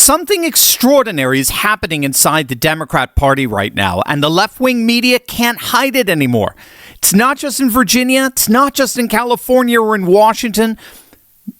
Something extraordinary is happening inside the Democrat Party right now, and the left-wing media can't hide it anymore. It's not just in Virginia. It's not just in California or in Washington.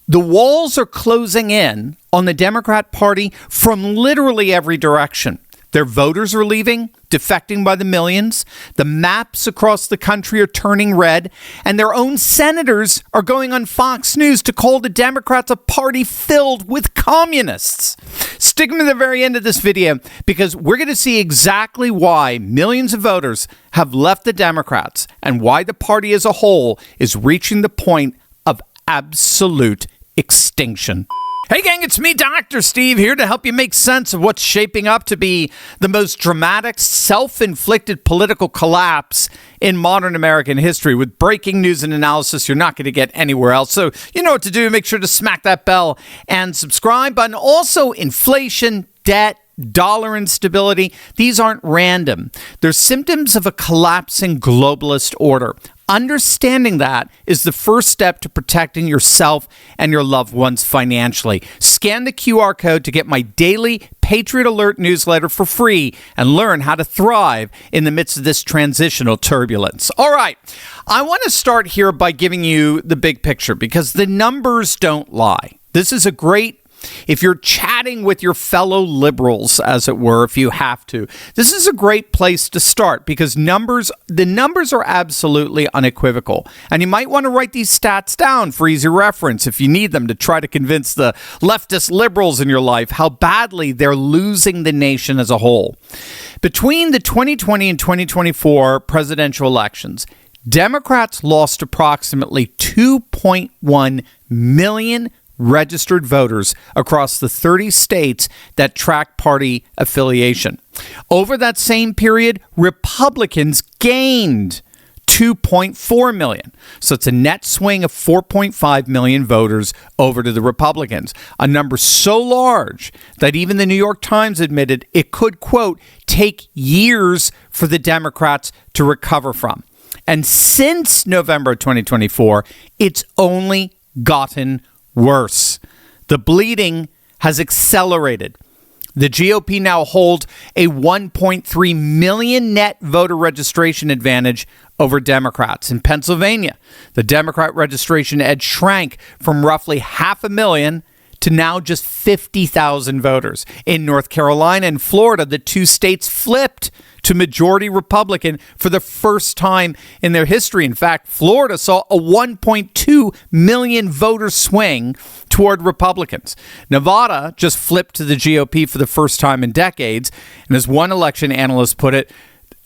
The walls are closing in on the Democrat Party from literally every direction. Their voters are leaving, defecting by the millions. The maps across the country are turning red, and their own senators are going on Fox News to call the Democrats a party filled with communists. Stick to the very end of this video, because we're going to see exactly why millions of voters have left the Democrats and why the party as a whole is reaching the point of absolute extinction. Hey gang, it's me, Dr. Steve, here to help you make sense of what's shaping up to be the most dramatic, self-inflicted political collapse in modern American history, with breaking news and analysis you're not going to get anywhere else. So you know what to do. Make sure to smack that bell and subscribe button. Also, inflation, debt, dollar instability, these aren't random. They're symptoms of a collapsing globalist order. Understanding that is the first step to protecting yourself and your loved ones financially. Scan the QR code to get my daily Patriot Alert newsletter for free and learn how to thrive in the midst of this transitional turbulence. All right, I want to start here by giving you the big picture, because the numbers don't lie. This is a great, if you're chatting with your fellow liberals, as it were, if you have to, this is a great place to start, because the numbers are absolutely unequivocal. And you might want to write these stats down for easy reference if you need them, to try to convince the leftist liberals in your life how badly they're losing the nation as a whole. Between the 2020 and 2024 presidential elections, Democrats lost approximately 2.1 million registered voters across the 30 states that track party affiliation. Over that same period, Republicans gained 2.4 million. So it's a net swing of 4.5 million voters over to the Republicans, a number so large that even the New York Times admitted it could, quote, take years for the Democrats to recover from. And since November 2024, it's only gotten worse. The bleeding has accelerated. The GOP now holds a 1.3 million net voter registration advantage over Democrats. In Pennsylvania, the Democrat registration edge shrank from roughly 500,000 to now just 50,000 voters. In North Carolina and Florida, the two states flipped to majority Republican for the first time in their history. In fact, Florida saw a 1.2 million voter swing toward Republicans. Nevada just flipped to the GOP for the first time in decades. And as one election analyst put it,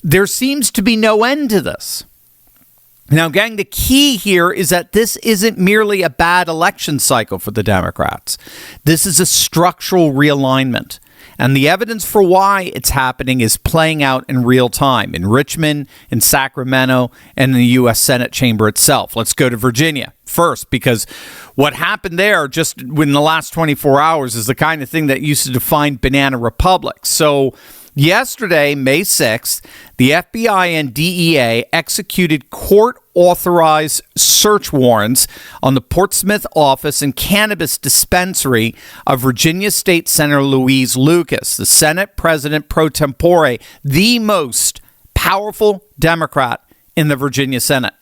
there seems to be no end to this. Now, gang, the key here is that this isn't merely a bad election cycle for the Democrats. This is a structural realignment. And the evidence for why it's happening is playing out in real time in Richmond, in Sacramento, and in the U.S. Senate chamber itself. Let's go to Virginia first, because what happened there just in the last 24 hours is the kind of thing that used to define banana republics. So yesterday, May 6th, the FBI and DEA executed court-authorized search warrants on the Portsmouth office and cannabis dispensary of Virginia State Senator Louise Lucas, the Senate President pro tempore, the most powerful Democrat in the Virginia Senate.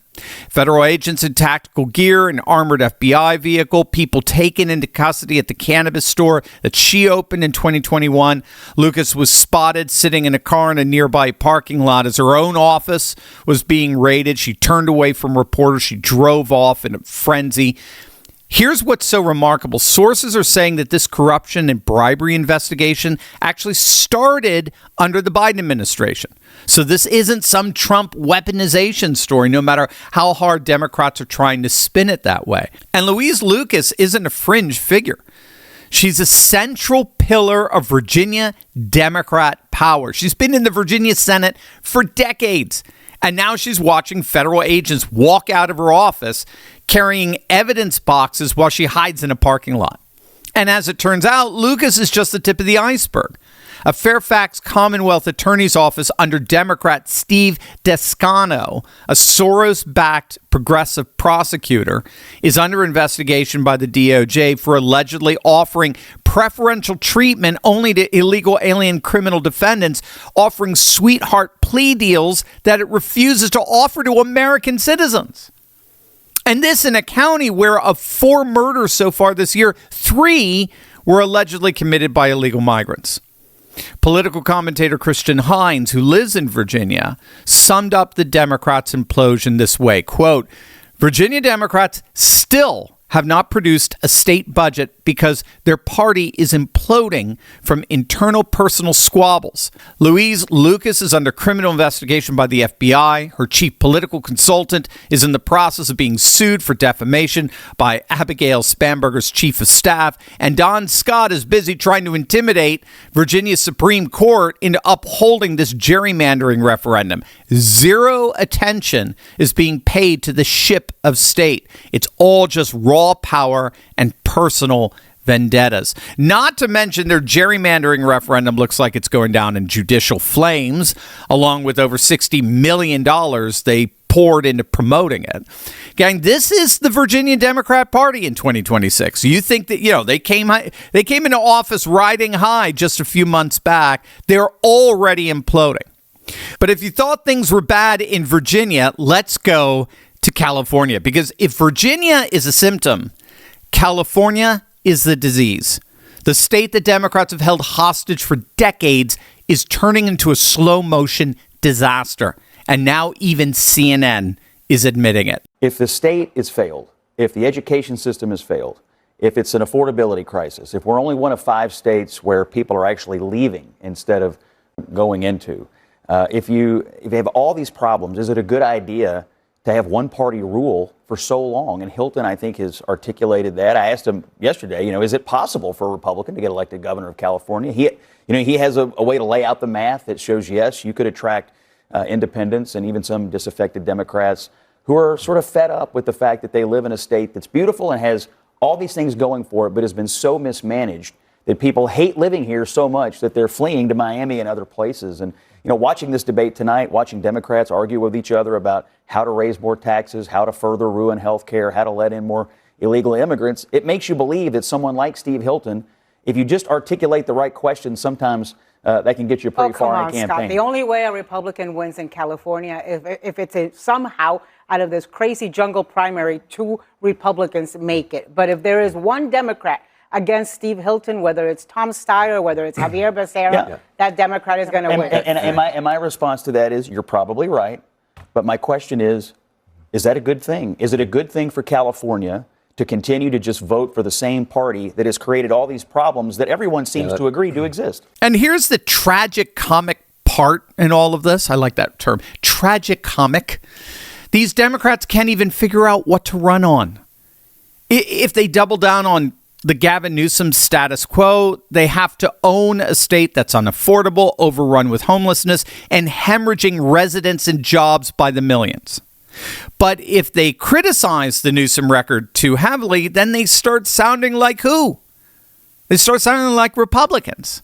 Federal agents in tactical gear, an armored FBI vehicle, people taken into custody at the cannabis store that she opened in 2021. Lucas was spotted sitting in a car in a nearby parking lot as her own office was being raided. She turned away from reporters. She drove off in a frenzy. Here's what's so remarkable. Sources are saying that this corruption and bribery investigation actually started under the Biden administration. So this isn't some Trump weaponization story, no matter how hard Democrats are trying to spin it that way. And Louise Lucas isn't a fringe figure. She's a central pillar of Virginia Democrat power. She's been in the Virginia Senate for decades. And now she's watching federal agents walk out of her office carrying evidence boxes while she hides in a parking lot. And as it turns out, Lucas is just the tip of the iceberg. A Fairfax Commonwealth Attorney's Office under Democrat Steve Descano, a Soros-backed progressive prosecutor, is under investigation by the DOJ for allegedly offering preferential treatment only to illegal alien criminal defendants, offering sweetheart plea deals that it refuses to offer to American citizens. And this in a county where of 4 murders so far this year, 3 were allegedly committed by illegal migrants. Political commentator Christian Hines, who lives in Virginia, summed up the Democrats' implosion this way, quote, Virginia Democrats still have not produced a state budget because their party is imploding from internal personal squabbles. Louise Lucas is under criminal investigation by the FBI. Her chief political consultant is in the process of being sued for defamation by Abigail Spanberger's chief of staff. And Don Scott is busy trying to intimidate Virginia's Supreme Court into upholding this gerrymandering referendum. Zero attention is being paid to the ship of state. It's all just raw power and personal vendettas. Not to mention their gerrymandering referendum looks like it's going down in judicial flames, along with over $60 million they poured into promoting it. Gang, this is the Virginia Democrat Party in 2026. You think that, they came into office riding high just a few months back. They're already imploding. But if you thought things were bad in Virginia, let's go to California, because if Virginia is a symptom, California is the disease. The state that Democrats have held hostage for decades is turning into a slow motion disaster. And now even CNN is admitting it. If the state is failed, if the education system has failed, if it's an affordability crisis, if we're only one of 5 states where people are actually leaving instead of going into, if you have all these problems, is it a good idea to have one party rule for so long? And Hilton, I think, has articulated that. I asked him yesterday, is it possible for a Republican to get elected governor of California? He has a way to lay out the math that shows, yes, you could attract independents and even some disaffected Democrats who are sort of fed up with the fact that they live in a state that's beautiful and has all these things going for it, but has been so mismanaged that people hate living here so much that they're fleeing to Miami and other places. And watching this debate tonight, watching Democrats argue with each other about how to raise more taxes, how to further ruin health care, how to let in more illegal immigrants, it makes you believe that someone like Steve Hilton, if you just articulate the right questions, sometimes that can get you pretty far in a campaign. Scott. The only way a Republican wins in California if it's somehow out of this crazy jungle primary, 2 Republicans make it. But if there is one Democrat against Steve Hilton, whether it's Tom Steyer, whether it's Javier Becerra, that Democrat is going to win. And my response to that is, you're probably right. But my question is that a good thing? Is it a good thing for California to continue to just vote for the same party that has created all these problems that everyone seems to agree do exist? And here's the tragic comic part in all of this. I like that term, tragic comic. These Democrats can't even figure out what to run on. If they double down on the Gavin Newsom status quo, they have to own a state that's unaffordable, overrun with homelessness, and hemorrhaging residents and jobs by the millions. But if they criticize the Newsom record too heavily, then they start sounding like who? They start sounding like Republicans.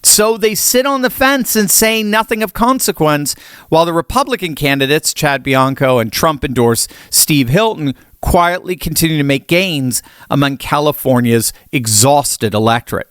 So they sit on the fence and say nothing of consequence, while the Republican candidates, Chad Bianco and Trump-endorsed Steve Hilton, quietly continue to make gains among California's exhausted electorate.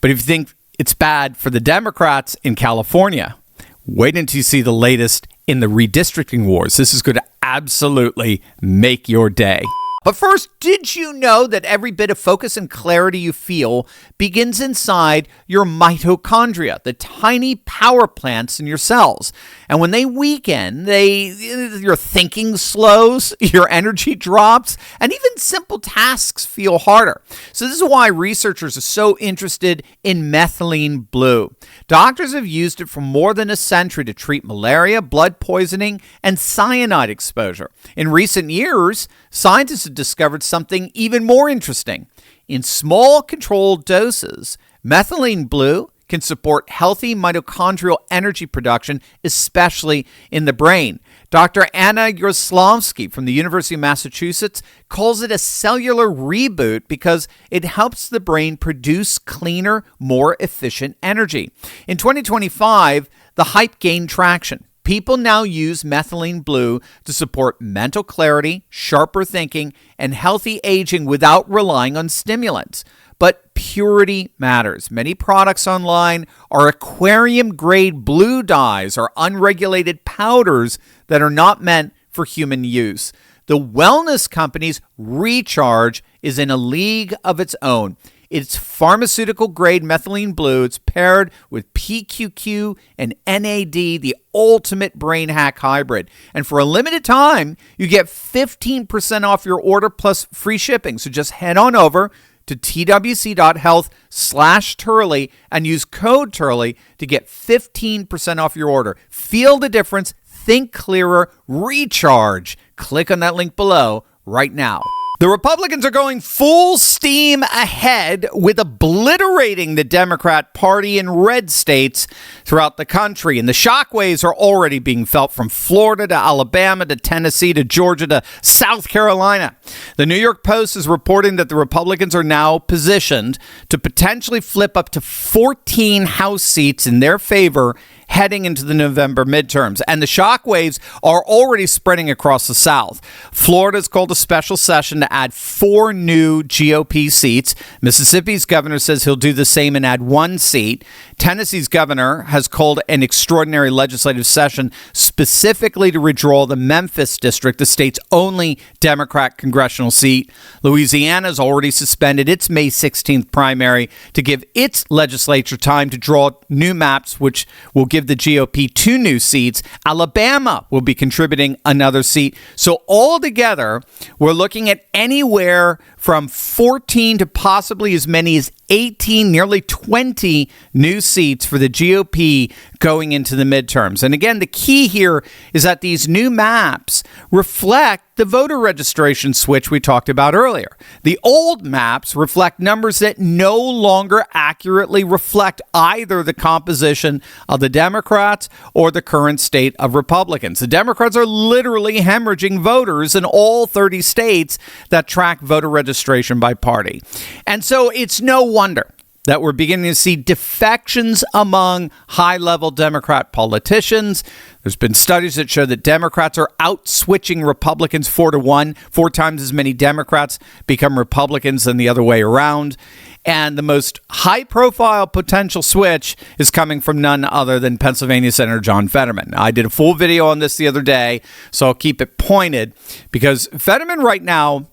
But if you think it's bad for the Democrats in California, wait until you see the latest in the redistricting wars. This is going to absolutely make your day. But first, did you know that every bit of focus and clarity you feel begins inside your mitochondria, the tiny power plants in your cells? And when they weaken, your thinking slows, your energy drops, and even simple tasks feel harder. So this is why researchers are so interested in methylene blue. Doctors have used it for more than a century to treat malaria, blood poisoning, and cyanide exposure. In recent years, scientists have discovered something even more interesting. In small controlled doses, methylene blue can support healthy mitochondrial energy production, especially in the brain. Dr. Anna Yaroslavsky from the University of Massachusetts calls it a cellular reboot because it helps the brain produce cleaner, more efficient energy. In 2025, the hype gained traction. People now use methylene blue to support mental clarity, sharper thinking, and healthy aging without relying on stimulants. But purity matters. Many products online are aquarium-grade blue dyes or unregulated powders that are not meant for human use. The wellness company's Recharge is in a league of its own. It's pharmaceutical-grade methylene blue. It's paired with PQQ and NAD, the ultimate brain hack hybrid. And for a limited time, you get 15% off your order plus free shipping. So just head on over to twc.health/Turley and use code Turley to get 15% off your order. Feel the difference. Think clearer. Recharge. Click on that link below right now. The Republicans are going full steam ahead with obliterating the Democrat Party in red states throughout the country. And the shockwaves are already being felt from Florida to Alabama to Tennessee to Georgia to South Carolina. The New York Post is reporting that the Republicans are now positioned to potentially flip up to 14 House seats in their favor heading into the November midterms. And the shockwaves are already spreading across the South. Florida's called a special session to add 4 new GOP seats. Mississippi's governor says he'll do the same and add 1 seat. Tennessee's governor has called an extraordinary legislative session specifically to redraw the Memphis district, the state's only Democrat congressional seat. Louisiana's already suspended its May 16th primary to give its legislature time to draw new maps, which will give the GOP 2 new seats. Alabama will be contributing another seat. So altogether, we're looking at anywhere from 14 to possibly as many as 18, nearly 20 new seats for the GOP going into the midterms. And again, the key here is that these new maps reflect the voter registration switch we talked about earlier. The old maps reflect numbers that no longer accurately reflect either the composition of the Democrats or the current state of Republicans. The Democrats are literally hemorrhaging voters in all 30 states that track voter registration by party. And so it's no wonder that we're beginning to see defections among high-level Democrat politicians. There's been studies that show that Democrats are out-switching Republicans 4-1. 4 times as many Democrats become Republicans than the other way around. And the most high-profile potential switch is coming from none other than Pennsylvania Senator John Fetterman. I did a full video on this the other day, so I'll keep it pointed, because Fetterman right now,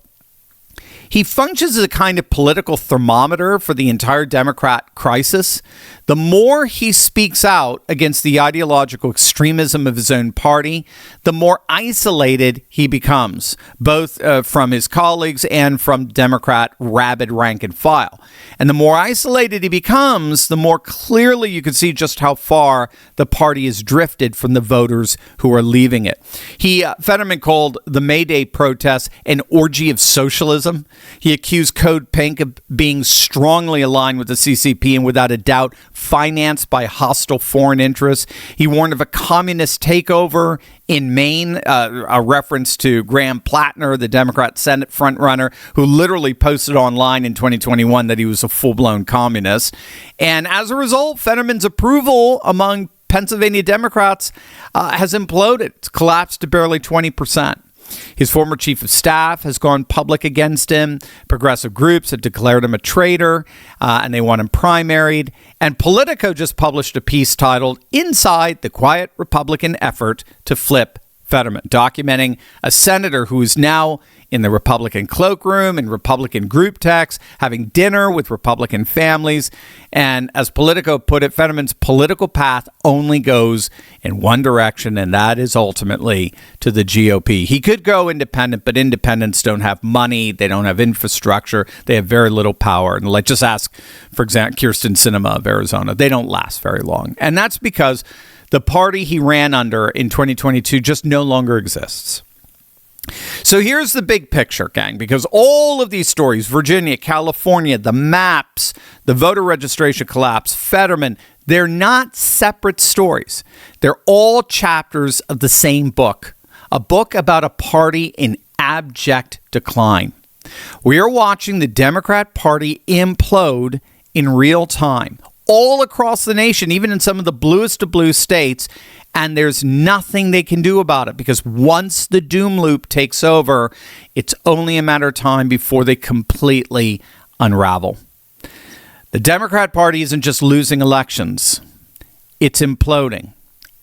he functions as a kind of political thermometer for the entire Democrat crisis. The more he speaks out against the ideological extremism of his own party, the more isolated he becomes, both from his colleagues and from Democrat rabid rank and file. And the more isolated he becomes, the more clearly you can see just how far the party has drifted from the voters who are leaving it. Fetterman called the May Day protests an orgy of socialism. He accused Code Pink of being strongly aligned with the CCP and without a doubt financed by hostile foreign interests. He warned of a communist takeover in Maine, a reference to Graham Plattner, the Democrat Senate frontrunner, who literally posted online in 2021 that he was a full-blown communist. And as a result, Fetterman's approval among Pennsylvania Democrats has imploded. It's collapsed to barely 20%. His former chief of staff has gone public against him. Progressive groups have declared him a traitor, and they want him primaried. And Politico just published a piece titled "Inside the Quiet Republican Effort to Flip Fetterman," documenting a senator who is now in the Republican cloakroom, in Republican group texts, having dinner with Republican families. And as Politico put it, Fetterman's political path only goes in one direction, and that is ultimately to the GOP. He could go independent, but independents don't have money. They don't have infrastructure. They have very little power. And let's just ask, for example, Kyrsten Sinema of Arizona. They don't last very long. And that's because the party he ran under in 2022 just no longer exists. So here's the big picture, gang, because all of these stories, Virginia, California, the maps, the voter registration collapse, Fetterman, they're not separate stories. They're all chapters of the same book, a book about a party in abject decline. We are watching the Democrat Party implode in real time, all across the nation, even in some of the bluest of blue states, and there's nothing they can do about it because once the doom loop takes over, it's only a matter of time before they completely unravel. The Democrat Party isn't just losing elections, it's imploding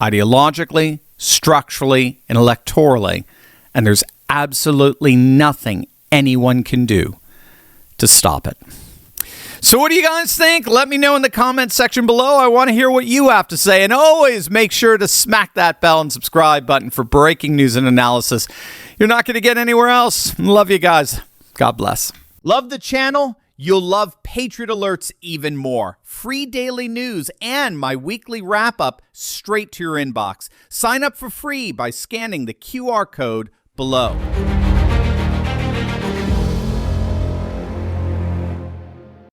ideologically, structurally, and electorally, and there's absolutely nothing anyone can do to stop it. So what do you guys think? Let me know in the comment section below. I want to hear what you have to say. And always make sure to smack that bell and subscribe button for breaking news and analysis. You're not going to get anywhere else. Love you guys. God bless. Love the channel? You'll love Patriot Alerts even more. Free daily news and my weekly wrap-up straight to your inbox. Sign up for free by scanning the QR code below.